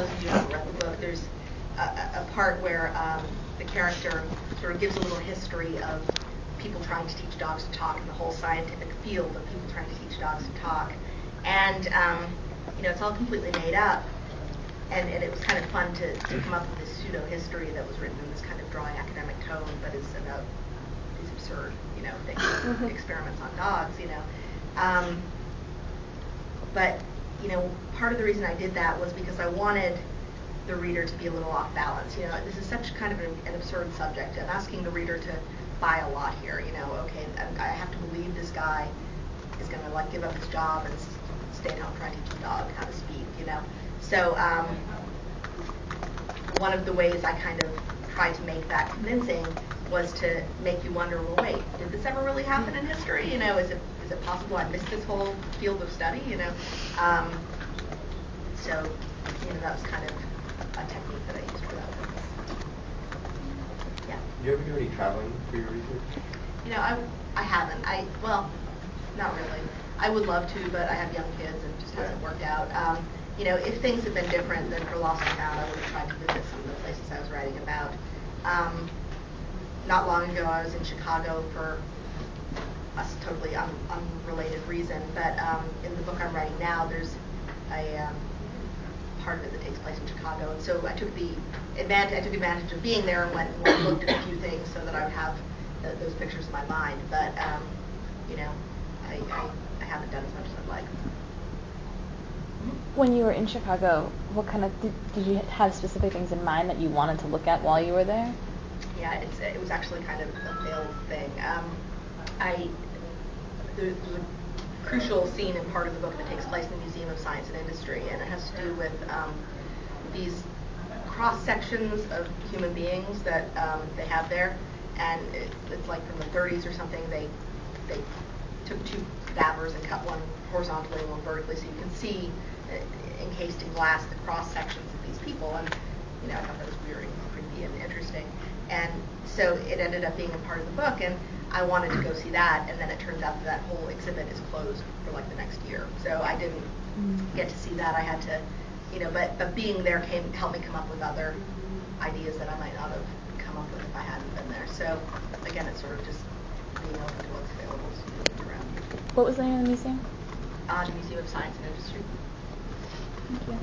those of you who haven't read the book, there's a part where the character sort of gives a little history of people trying to teach dogs to talk, and the whole scientific field of people trying to teach dogs to talk. And it's all completely made up, and it was kind of fun to come up with this pseudo history that was written in this kind of dry academic tone, but is about these absurd things, experiments on dogs. But part of the reason I did that was because I wanted the reader to be a little off balance. This is such kind of an absurd subject. I'm asking the reader to buy a lot here. Okay, I have to believe this guy is going to give up his job and stay at home trying to teach a dog how to speak. So one of the ways I kind of tried to make that convincing was to make you wonder, well, wait, did this ever really happen in history? Is it possible I missed this whole field of study? So that was kind of a technique that I used for that purpose. Yeah. Do you ever do any traveling for your research? I haven't. Well, not really. I would love to, but I have young kids and it just hasn't worked out. If things had been different than for Lost and Found, I would have tried to visit some of the places I was writing about. Not long ago, I was in Chicago for a totally unrelated reason, but in the book I'm writing now, there's a part of it that takes place in Chicago, and so I took advantage of being there and went and looked at a few things so that I would have those pictures in my mind. But I haven't done as much as I'd like. When you were in Chicago, what kind of did you have specific things in mind that you wanted to look at while you were there? Yeah, it was actually kind of a failed thing. There's a crucial scene in part of the book that takes place in the Museum of Science and Industry, and it has to do with these cross sections of human beings that they have there, and it's like from the 30s or something. They took two cadavers and cut one horizontally and one vertically, so you can see encased in glass the cross sections of these people, and I thought that was weird and creepy and interesting, and so it ended up being a part of the book, and I wanted to go see that, and then it turns out that whole exhibit is closed for the next year, so I didn't get to see that. I had to, but being there helped me come up with other ideas that I might not have come up with if I hadn't been there. So again, it's sort of just being open to what's available to me around. What was the name of the museum? The Museum of Science and Industry. Thank you.